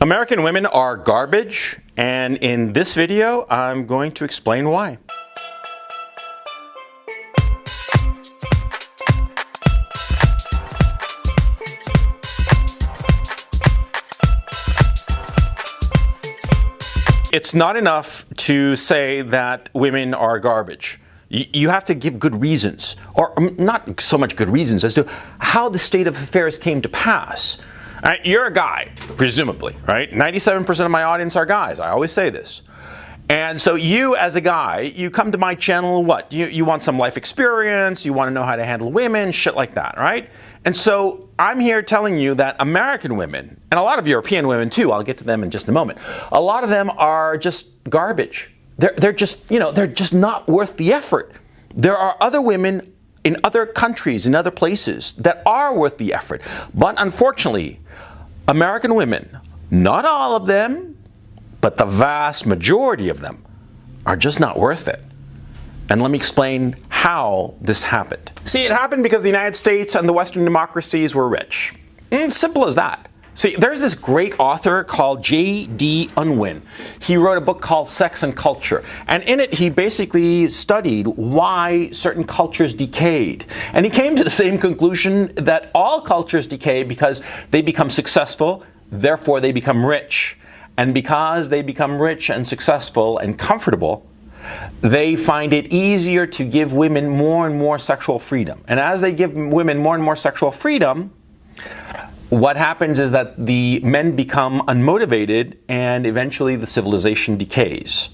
American women are garbage, and in this video, I'm going to explain why. It's not enough to say that women are garbage. You have to give good reasons, or not so much good reasons as to how the state of affairs came to pass. You're a guy, presumably, right? 97% of my audience are guys. I always say this. And so you, as a guy, you come to my channel, what? You want some life experience, you want to know how to handle women, shit like that, right? And so I'm here telling you that American women, and a lot of European women too, I'll get to them in just a moment, a lot of them are just garbage. They're just, they're just not worth the effort. There are other women in other countries, in other places, that are worth the effort. But unfortunately, American women, not all of them, but the vast majority of them, are just not worth it. And let me explain how this happened. See, it happened because the United States and the Western democracies were rich. Simple as that. See, there's this great author called J.D. Unwin. He wrote a book called Sex and Culture. And in it, he basically studied why certain cultures decayed. And he came to the same conclusion that all cultures decay because they become successful, therefore they become rich. And because they become rich and successful and comfortable, they find it easier to give women more and more sexual freedom. And as they give women more and more sexual freedom, what happens is that the men become unmotivated and eventually the civilization decays.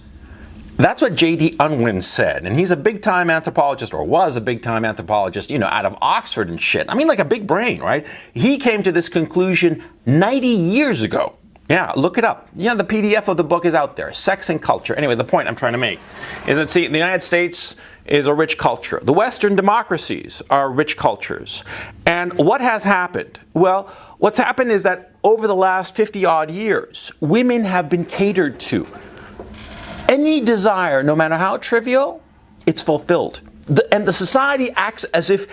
That's what J.D. Unwin said. And he's a big-time anthropologist, or was a big-time anthropologist, out of Oxford and shit. I mean, like a big brain, right? He came to this conclusion 90 years ago. Yeah, look it up. The PDF of the book is out there. Sex and Culture. Anyway, the point I'm trying to make is that, see, the United States is a rich culture. The Western democracies are rich cultures. And what has happened? Well, what's happened is that over the last 50-odd years, women have been catered to. Any desire, no matter how trivial, it's fulfilled. And the society acts as if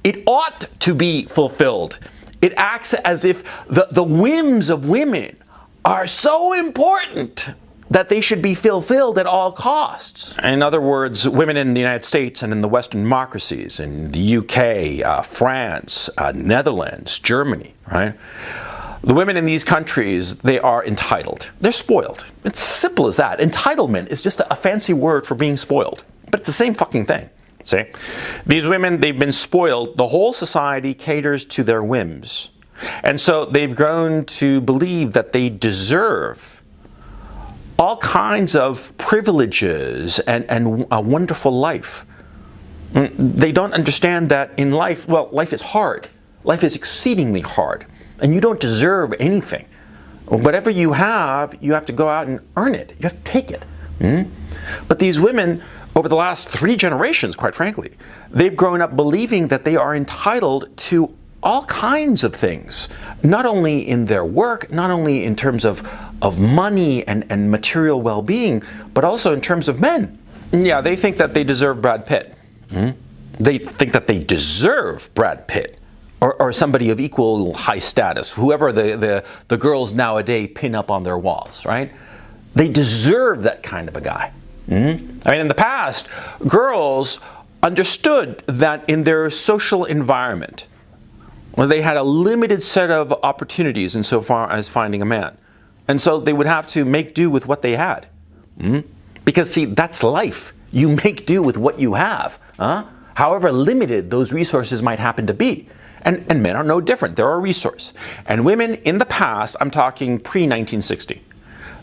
it ought to be fulfilled. It acts as if the whims of women are so important that they should be fulfilled at all costs. In other words, women in the United States and in the Western democracies, in the UK, France, Netherlands, Germany, right? The women in these countries, they are entitled. They're spoiled. It's simple as that. Entitlement is just a fancy word for being spoiled, but it's the same fucking thing. See? These women, they've been spoiled. The whole society caters to their whims. And so they've grown to believe that they deserve all kinds of privileges and a wonderful life. They don't understand that in life, well, life is hard. Life is exceedingly hard. And you don't deserve anything. Whatever you have to go out and earn it. You have to take it. But these women, over the last 3 generations, quite frankly, they've grown up believing that they are entitled to all kinds of things, not only in their work, not only in terms of money and material well-being, but also in terms of men. Yeah, they think that they deserve Brad Pitt. They think that they deserve Brad Pitt or somebody of equal high status, whoever the girls nowadays pin up on their walls, right? They deserve that kind of a guy. I mean, in the past, girls understood that in their social environment, well, they had a limited set of opportunities insofar as finding a man. And so they would have to make do with what they had. Because, see, that's life. You make do with what you have, however limited those resources might happen to be. And men are no different. They're a resource. And women in the past, I'm talking pre-1960,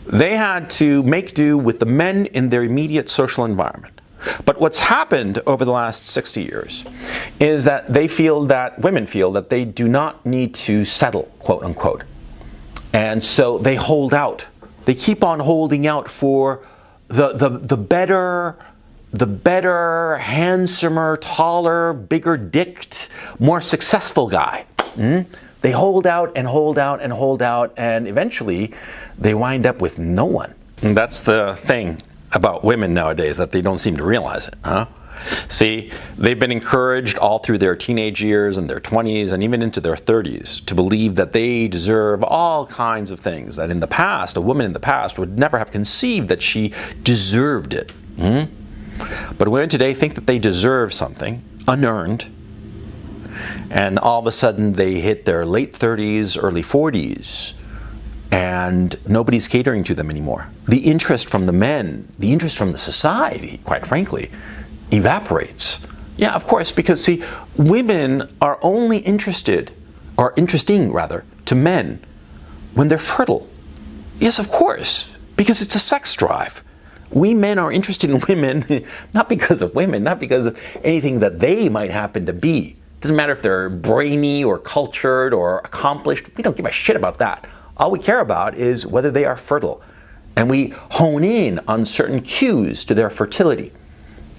they had to make do with the men in their immediate social environment. But what's happened over the last 60 years is that women feel that they do not need to settle, quote unquote. And so they hold out. They keep on holding out for the better, handsomer, taller, bigger dicked, more successful guy. They hold out and hold out and hold out, and eventually they wind up with no one. And that's the thing about women nowadays, that they don't seem to realize it. See, they've been encouraged all through their teenage years and their 20s and even into their 30s to believe that they deserve all kinds of things that in the past, a woman in the past would never have conceived that she deserved it. But women today think that they deserve something unearned, and all of a sudden they hit their late 30s, early 40s, and nobody's catering to them anymore. The interest from the men, the interest from the society, quite frankly, evaporates. Yeah, of course, because see, women are only interested, or interesting rather, to men when they're fertile. Yes, of course, because it's a sex drive. We men are interested in women, not because of women, not because of anything that they might happen to be. It doesn't matter if they're brainy or cultured or accomplished. We don't give a shit about that. All we care about is whether they are fertile. And we hone in on certain cues to their fertility.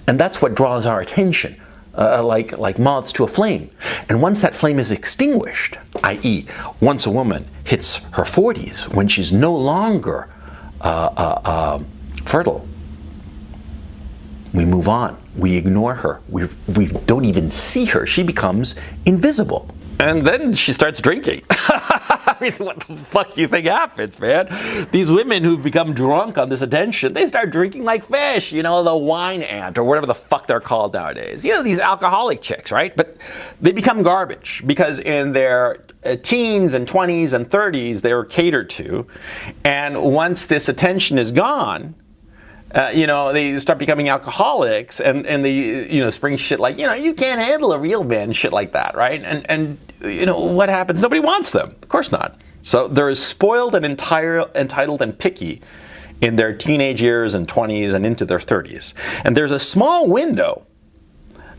And that's what draws our attention, like moths to a flame. And once that flame is extinguished, i.e., once a woman hits her 40s, when she's no longer fertile, we move on. We ignore her. We don't even see her. She becomes invisible. And then she starts drinking. I mean, what the fuck you think happens, man? These women who've become drunk on this attention, they start drinking like fish, you know, the wine ant or whatever the fuck they're called nowadays. You know, these alcoholic chicks, right? But they become garbage because in their teens and 20s and 30s, they were catered to. And once this attention is gone, you know, they start becoming alcoholics and they, you know, spring shit like, you know, you can't handle a real man, shit like that, right? And you know, what happens? Nobody wants them. Of course not. So they're spoiled and entitled and picky in their teenage years and 20s and into their 30s. And there's a small window,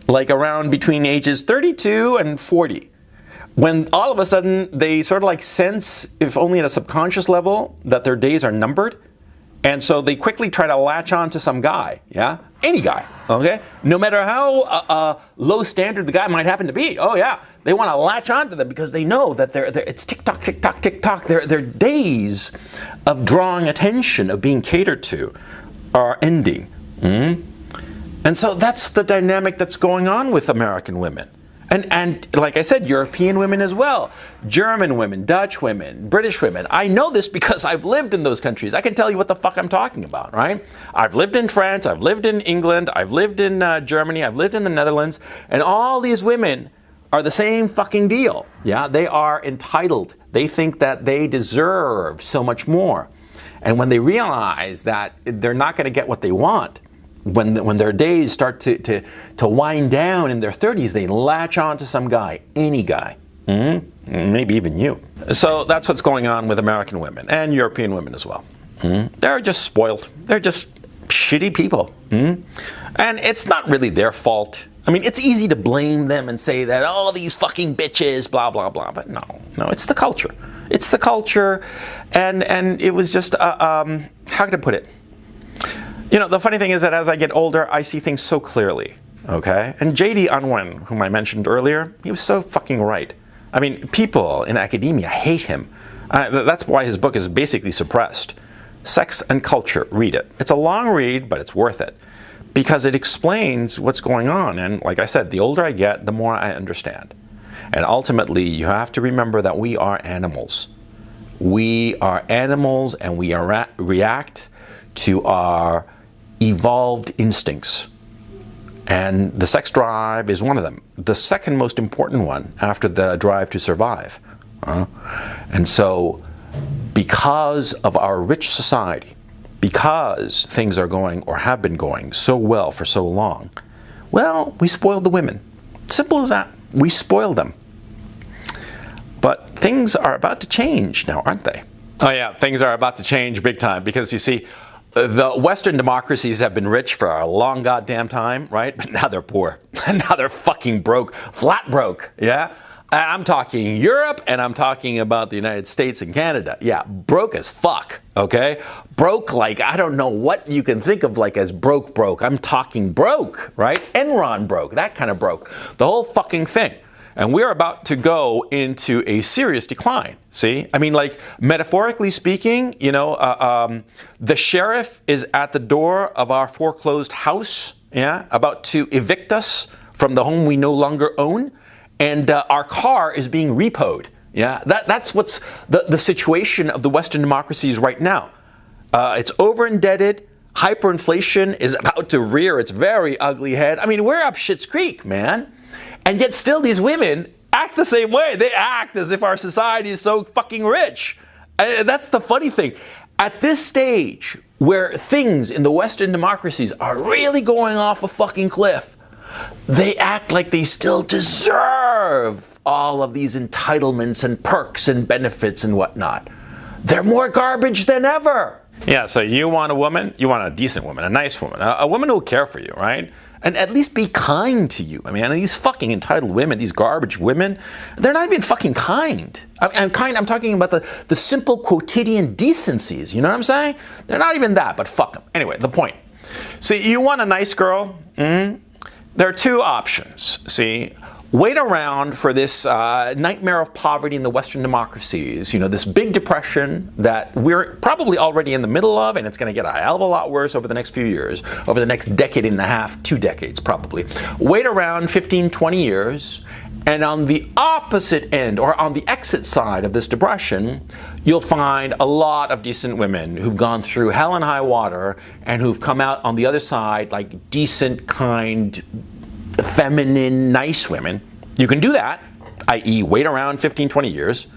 like around between ages 32 and 40, when all of a sudden they sort of like sense, if only at a subconscious level, that their days are numbered. And so they quickly try to latch on to some guy, yeah? Any guy, okay? No matter how low standard the guy might happen to be, oh yeah, they want to latch on to them because they know that it's tick-tock, tick-tock, tick-tock. Their days of drawing attention, of being catered to, are ending. And so that's the dynamic that's going on with American women. And like I said, European women as well, German women, Dutch women, British women. I know this because I've lived in those countries. I can tell you what the fuck I'm talking about, right? I've lived in France, I've lived in England, I've lived in Germany, I've lived in the Netherlands, and all these women are the same fucking deal. Yeah, they are entitled. They think that they deserve so much more. And when they realize that they're not going to get what they want, when their days start to wind down in their 30s, they latch on to some guy, any guy, maybe even you. So that's what's going on with American women and European women as well. They're just spoiled. They're just shitty people. And it's not really their fault. I mean, it's easy to blame them and say that, oh, these fucking bitches, blah, blah, blah. But no, it's the culture. It's the culture. And it was just, how can I put it? You know, the funny thing is that as I get older, I see things so clearly, okay? And J.D. Unwin, whom I mentioned earlier, he was so fucking right. I mean, people in academia hate him. That's why his book is basically suppressed. Sex and Culture, read it. It's a long read, but it's worth it because it explains what's going on. And like I said, the older I get, the more I understand. And ultimately, you have to remember that we are animals. We are animals and we react to our evolved instincts. And the sex drive is one of them. The second most important one after the drive to survive. And so, because of our rich society, because things are going or have been going so well for so long, well, we spoiled the women. Simple as that. We spoiled them. But things are about to change now, aren't they? Oh yeah, things are about to change big time because you see, the Western democracies have been rich for a long goddamn time, right? But now they're poor. Now they're fucking broke. Flat broke, yeah? I'm talking Europe and I'm talking about the United States and Canada. Yeah, broke as fuck, okay? Broke like, I don't know what you can think of like as broke. I'm talking broke, right? Enron broke, that kind of broke. The whole fucking thing. And we're about to go into a serious decline, see? I mean, like, metaphorically speaking, you know, the sheriff is at the door of our foreclosed house, yeah, about to evict us from the home we no longer own, and our car is being repoed. Yeah, that's what's the situation of the Western democracies right now. It's over-indebted. Hyperinflation is about to rear its very ugly head. I mean, we're up Schitt's Creek, man. And yet still these women act the same way. They act as if our society is so fucking rich. And that's the funny thing. At this stage, where things in the Western democracies are really going off a fucking cliff, they act like they still deserve all of these entitlements and perks and benefits and whatnot. They're more garbage than ever. Yeah, so you want a woman, you want a decent woman, a nice woman, a woman who will care for you, right? And at least be kind to you. I mean, these fucking entitled women, these garbage women, they're not even fucking kind. I'm talking about the simple quotidian decencies, you know what I'm saying? They're not even that, but fuck them. Anyway, the point. See, you want a nice girl? There are two options, see? Wait around for this nightmare of poverty in the Western democracies, you know, this big depression that we're probably already in the middle of, and it's going to get a hell of a lot worse over the next few years, over the next decade and a half, 2 decades probably. Wait around 15, 20 years, and on the opposite end, or on the exit side of this depression, you'll find a lot of decent women who've gone through hell and high water and who've come out on the other side like decent, kind, feminine, nice women. You can do that, i.e. wait around 15, 20 years.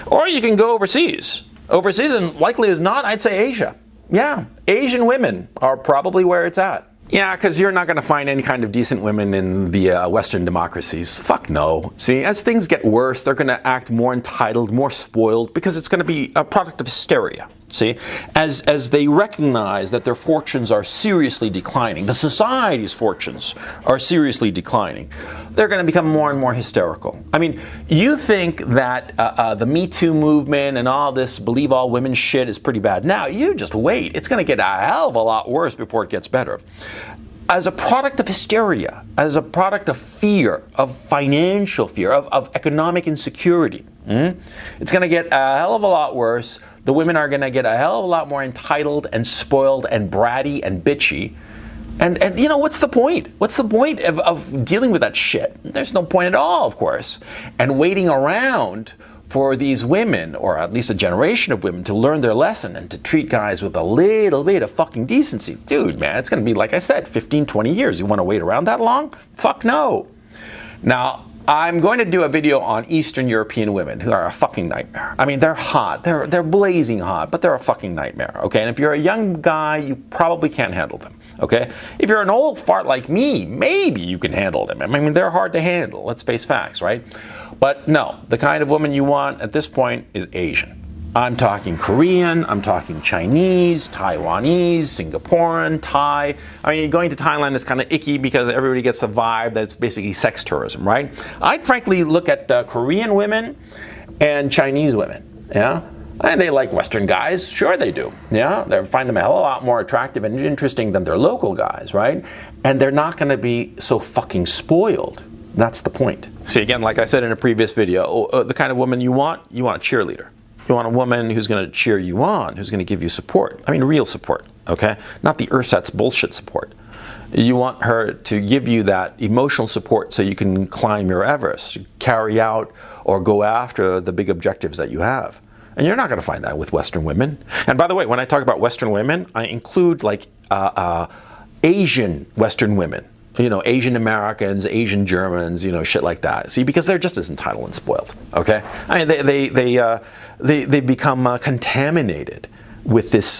Or you can go overseas. Overseas, and likely as not, I'd say Asia. Yeah, Asian women are probably where it's at. Yeah, because you're not going to find any kind of decent women in the Western democracies. Fuck no. See, as things get worse, they're going to act more entitled, more spoiled, because it's going to be a product of hysteria. See, as they recognize that their fortunes are seriously declining, the society's fortunes are seriously declining, they're going to become more and more hysterical. I mean, you think that the Me Too movement and all this believe all women shit is pretty bad now. You just wait. It's going to get a hell of a lot worse before it gets better. As a product of hysteria, as a product of fear, of financial fear, of economic insecurity, it's going to get a hell of a lot worse. The women are going to get a hell of a lot more entitled and spoiled and bratty and bitchy. And you know, what's the point? What's the point of dealing with that shit? There's no point at all, of course. And waiting around for these women, or at least a generation of women, to learn their lesson and to treat guys with a little bit of fucking decency. Dude, man, it's going to be, like I said, 15, 20 years. You want to wait around that long? Fuck no. Now, I'm going to do a video on Eastern European women who are a fucking nightmare. I mean, they're hot. They're blazing hot, but they're a fucking nightmare, okay? And if you're a young guy, you probably can't handle them, okay? If you're an old fart like me, maybe you can handle them. I mean, they're hard to handle. Let's face facts, right? But no, the kind of woman you want at this point is Asian. I'm talking Korean, I'm talking Chinese, Taiwanese, Singaporean, Thai. I mean, going to Thailand is kind of icky because everybody gets the vibe that it's basically sex tourism, right? I'd frankly look at Korean women and Chinese women, yeah? And they like Western guys, sure they do, yeah? They find them a hell of a lot more attractive and interesting than their local guys, right? And they're not gonna be so fucking spoiled. That's the point. See, again, like I said in a previous video, the kind of woman you want a cheerleader. You want a woman who's going to cheer you on, who's going to give you support. I mean, real support, okay? Not the ersatz bullshit support. You want her to give you that emotional support so you can climb your Everest, carry out or go after the big objectives that you have. And you're not going to find that with Western women. And by the way, when I talk about Western women, I include like Asian Western women. You know, Asian Americans, Asian Germans, you know, shit like that. See, because they're just as entitled and spoiled, okay? I mean, they become contaminated with this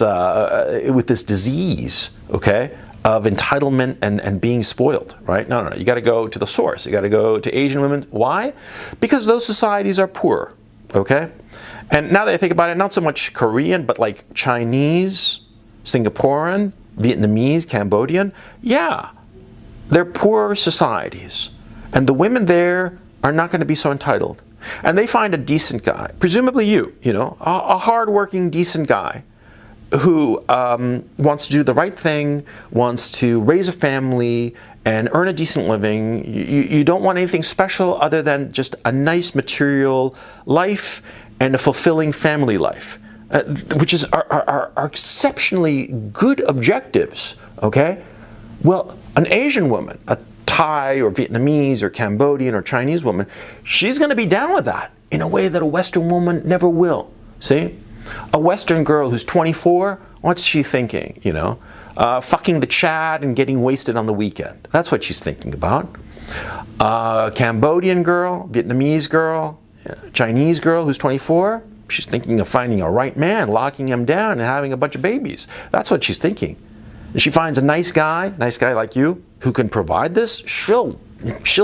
disease, okay, of entitlement and being spoiled, right? No. You got to go to the source. You got to go to Asian women. Why? Because those societies are poor, okay? And now that I think about it, not so much Korean, but like Chinese, Singaporean, Vietnamese, Cambodian, yeah. They're poor societies, and the women there are not going to be so entitled. And they find a decent guy, presumably you know, a hard-working, decent guy who wants to do the right thing, wants to raise a family and earn a decent living. You don't want anything special other than just a nice material life and a fulfilling family life, which are exceptionally good objectives, okay? Well, An Asian woman, a Thai or Vietnamese or Cambodian or Chinese woman, she's going to be down with that in a way that a Western woman never will. See? A Western girl who's 24, what's she thinking, you know? Fucking the Chad and getting wasted on the weekend. That's what she's thinking about. Cambodian girl, Vietnamese girl, Chinese girl who's 24, she's thinking of finding a right man, locking him down and having a bunch of babies. That's what she's thinking. If she finds a nice guy like you, who can provide this, she'll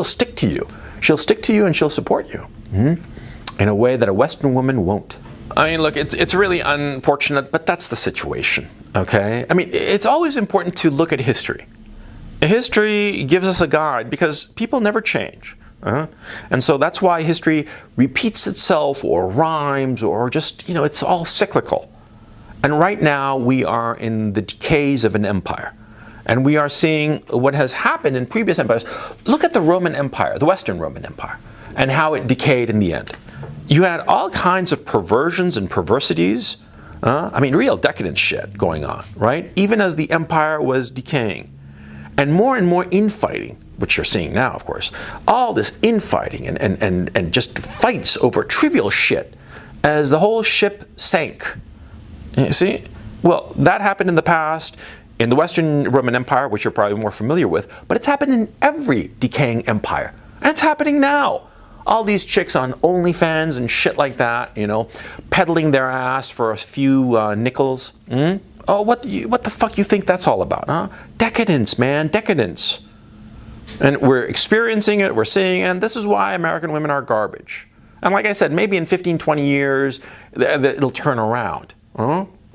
stick to you. She'll stick to you and she'll support you in a way that a Western woman won't. I mean, look, it's really unfortunate, but that's the situation, okay? I mean, it's always important to look at history. History gives us a guide because people never change. And so that's why history repeats itself or rhymes or just, you know, it's all cyclical. And right now we are in the decays of an empire. And we are seeing what has happened in previous empires. Look at the Roman Empire, the Western Roman Empire, and how it decayed in the end. You had all kinds of perversions and perversities. I mean, real decadent shit going on, right? Even as the empire was decaying. And more infighting, which you're seeing now, of course. All this infighting and just fights over trivial shit as the whole ship sank. You see? Well, that happened in the past in the Western Roman Empire, which you're probably more familiar with, but it's happened in every decaying empire. And it's happening now. All these chicks on OnlyFans and shit like that, you know, peddling their ass for a few nickels. Oh, what the fuck you think that's all about, huh? Decadence, man, decadence. And we're experiencing it, we're seeing it, and this is why American women are garbage. And like I said, maybe in 15, 20 years, it'll turn around.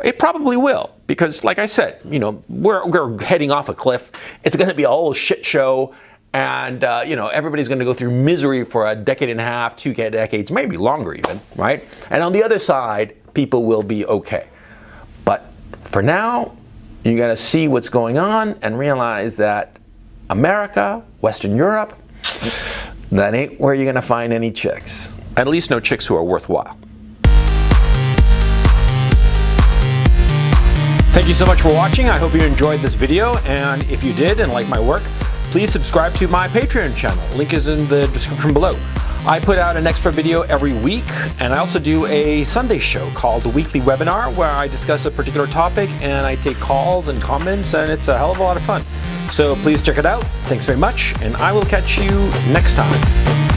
It probably will, because like I said, you know, we're heading off a cliff. It's going to be a whole shit show, and you know, everybody's going to go through misery for a decade and a half, 2 decades, maybe longer even, right? And on the other side, people will be okay. But for now, you got to see what's going on and realize that America, Western Europe, that ain't where you're going to find any chicks. At least no chicks who are worthwhile. Thank you so much for watching. I hope you enjoyed this video, and if you did and like my work, please subscribe to my Patreon channel. Link is in the description below. I put out an extra video every week, and I also do a Sunday show called the Weekly Webinar, where I discuss a particular topic and I take calls and comments, and it's a hell of a lot of fun. So please check it out. Thanks very much, and I will catch you next time.